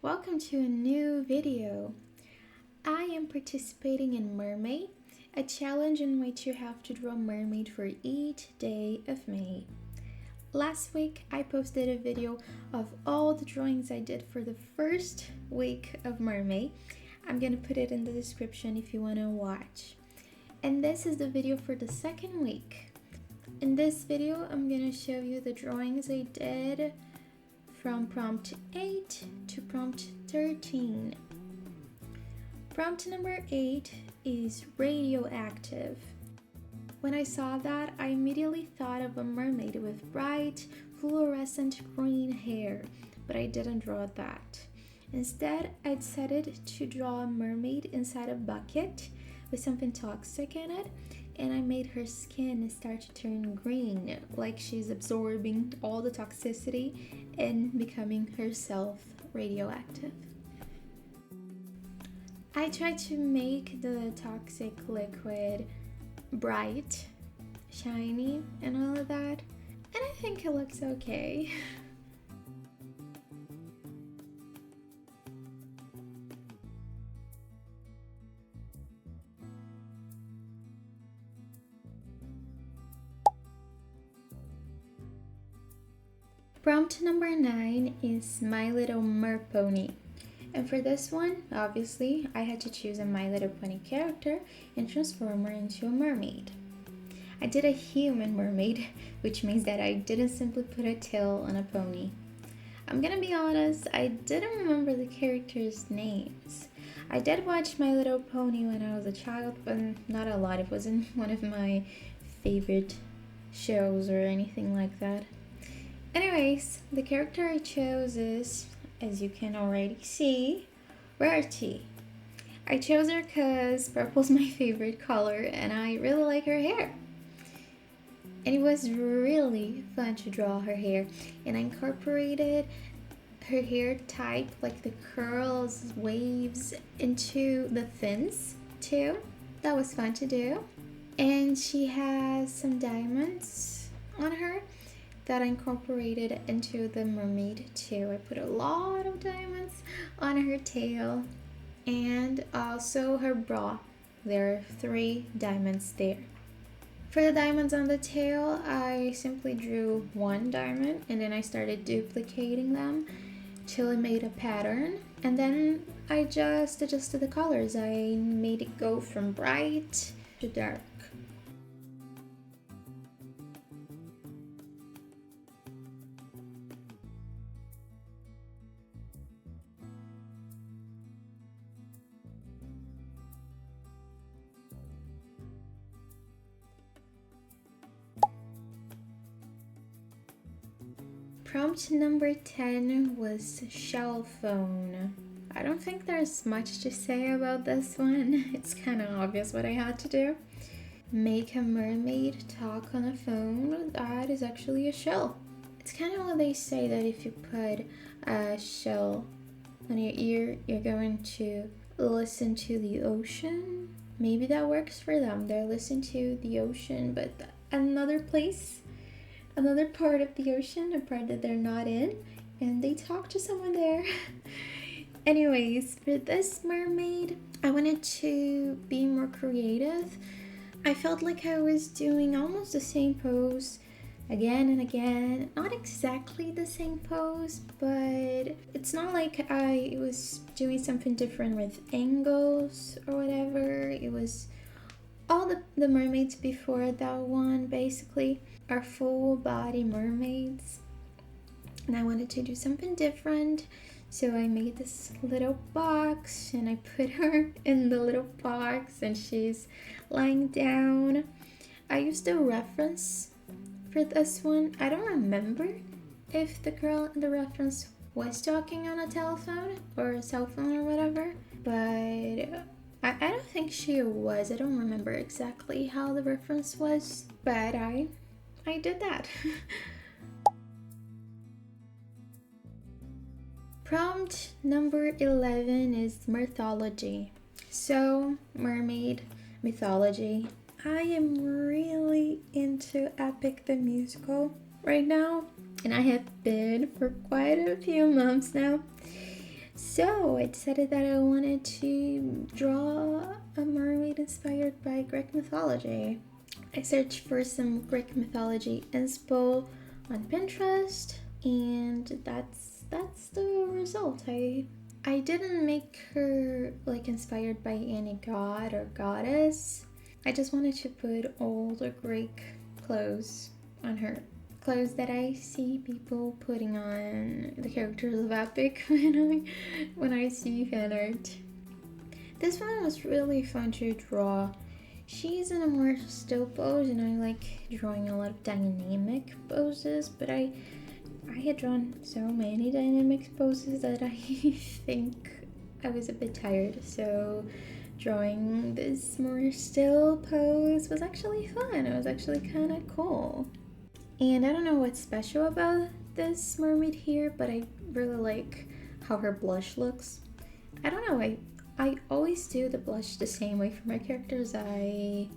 welcome to a new video. I am participating in Mermay, a challenge in which you have to draw a mermaid for each day of May. Last week I posted a video of all the drawings I did for the first week of Mermay. I'm gonna put it in the description if you wanna watch. And this is the video for the second week. In this video I'm gonna show you the drawings I did from prompt 8 to prompt 13. Prompt number 8 is radioactive. When I saw that, I immediately thought of a mermaid with bright, fluorescent green hair, but I didn't draw that. Instead, I decided to draw a mermaid inside a bucket with something toxic in it, and I made her skin start to turn green, like she's absorbing all the toxicity and becoming herself radioactive. I tried to make the toxic liquid bright, shiny, and all of that, and I think it looks okay. Prompt number 9 is My Little Merpony. And for this one, obviously, I had to choose a My Little Pony character and transform her into a mermaid. I did a human mermaid, which means that I didn't simply put a tail on a pony. I'm gonna be honest, I didn't remember the characters' names. I did watch My Little Pony when I was a child, but not a lot. It wasn't one of my favorite shows or anything like that. Anyways, the character I chose is, as you can already see, Rarity. I chose her because purple's my favorite color and I really like her hair. And it was really fun to draw her hair, and I incorporated her hair type, like the curls, waves, into the fins too. That was fun to do. And she has some diamonds on her that I incorporated into the mermaid too. I put a lot of diamonds on her tail and also her bra. There are 3 diamonds there. For the diamonds on the tail, I simply drew 1 diamond and then I started duplicating them till I made a pattern, and then I just adjusted the colors. I made it go from bright to dark. Prompt number 10 was shell phone. I don't think there's much to say about this one. It's kind of obvious what I had to do. Make a mermaid talk on a phone that is actually a shell. It's kind of what they say, that if you put a shell on your ear, you're going to listen to the ocean. Maybe that works for them. They're listening to the ocean, but another place, another part of the ocean, a part that they're not in, and they talk to someone there. Anyways, for this mermaid, I wanted to be more creative. I felt like I was doing almost the same pose again and again. Not exactly the same pose, but it's not like I was doing something different with angles or whatever. It was all the mermaids before that one basically are full body mermaids, and I wanted to do something different, so I made this little box and I put her in the little box and she's lying down. I used a reference for this one. I don't remember if the girl in the reference was talking on a telephone or a cell phone or whatever, but I don't think she was. I don't remember exactly how the reference was, but I did that. Prompt number 11 is mythology. So, mermaid mythology. I am really into Epic the Musical right now, and I have been for quite a few months now. So I decided that I wanted to draw a mermaid inspired by Greek mythology. I searched for some Greek mythology inspo on Pinterest, and that's the result. I didn't make her like inspired by any god or goddess. I just wanted to put all the Greek clothes on her. Clothes that I see people putting on the characters of Epic when I see fan art. This one was really fun to draw. She's in a more still pose, and I like drawing a lot of dynamic poses, but I had drawn so many dynamic poses that I think I was a bit tired, so drawing this more still pose was actually fun. It was actually kind of cool. And I don't know what's special about this mermaid here, but I really like how her blush looks. I don't know, I always do the blush the same way for my characters. I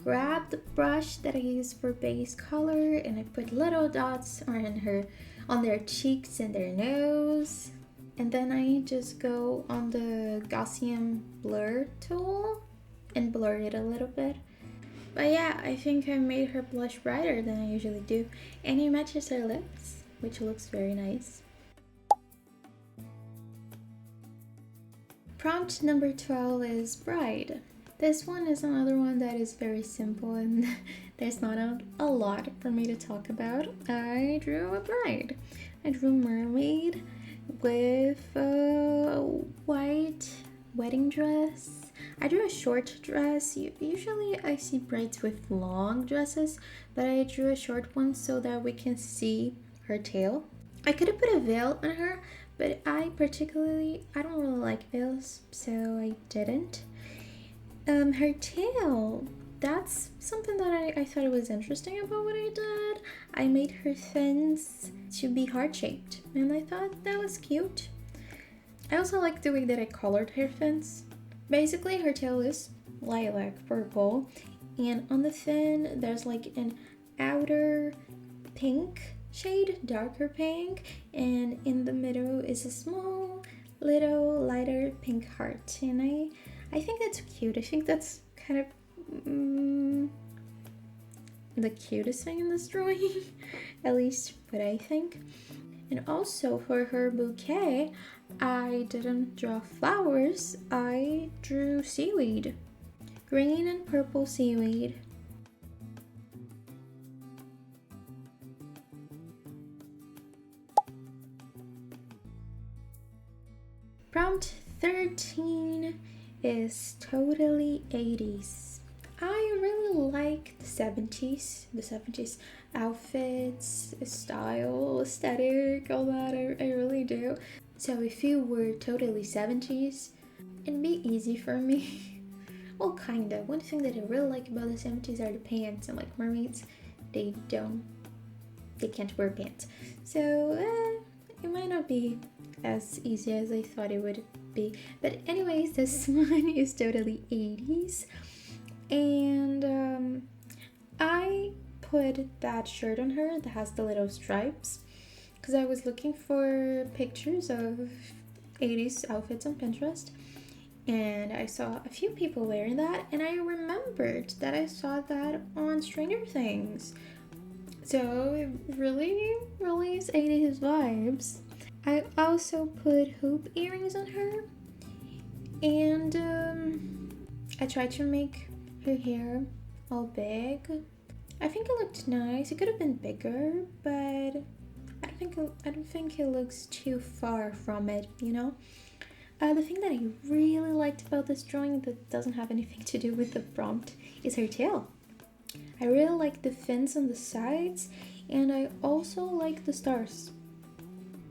grab the brush that I use for base color and I put little dots on their cheeks and their nose. And then I just go on the Gaussian blur tool and blur it a little bit. But yeah, I think I made her blush brighter than I usually do. And it matches her lips, which looks very nice. Prompt number 12 is bride. This one is another one that is very simple and there's not a lot for me to talk about. I drew a bride. I drew a mermaid with a white wedding dress. I drew a short dress. Usually I see brides with long dresses, but I drew a short one so that we can see her tail. I could have put a veil on her, but I don't really like veils, so I didn't. Her tail, that's something that I thought it was interesting about what I did. I made her fins to be heart-shaped, and I thought that was cute. I also like the way that I colored her fins. Basically, her tail is lilac purple, and on the fin, there's like an outer pink shade, darker pink, and in the middle is a small, little, lighter pink heart. And I think that's cute. I think that's kind of the cutest thing in this drawing, at least what I think. And also for her bouquet, I didn't draw flowers, I drew seaweed. Green and purple seaweed. Prompt 13 is totally 80s. I really like the 70s outfits, style, aesthetic, all that. I really do. So if you were totally 70s, it'd be easy for me. Well, kinda. One thing that I really like about the 70s are the pants, and like mermaids, they can't wear pants. So it might not be as easy as I thought it would be. But anyways, this one is totally 80s. And I put that shirt on her that has the little stripes because I was looking for pictures of 80s outfits on Pinterest, and I saw a few people wearing that, and I remembered that I saw that on Stranger Things. So it really is 80s vibes. I also put hoop earrings on her, and I tried to make her hair all big. I think it looked nice. It could have been bigger, but I don't think it looks too far from it, you know? The thing that I really liked about this drawing that doesn't have anything to do with the prompt is her tail. I really like the fins on the sides, and I also like the stars.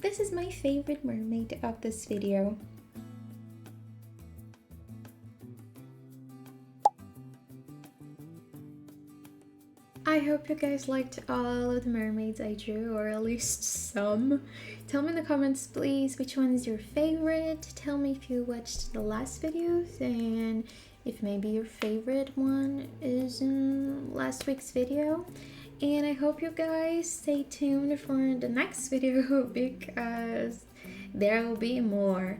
This is my favorite mermaid of this video. I hope you guys liked all of the mermaids I drew, or at least some. Tell me in the comments, please, which one is your favorite. Tell me if you watched the last videos, and if maybe your favorite one is in last week's video. And I hope you guys stay tuned for the next video because there will be more.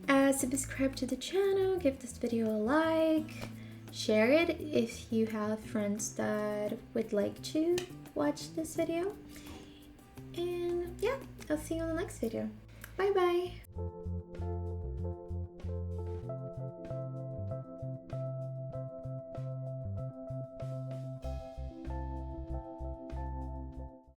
Subscribe to the channel, give this video a like, share it if you have friends that would like to watch this video. And yeah, I'll see you on the next video. Bye bye!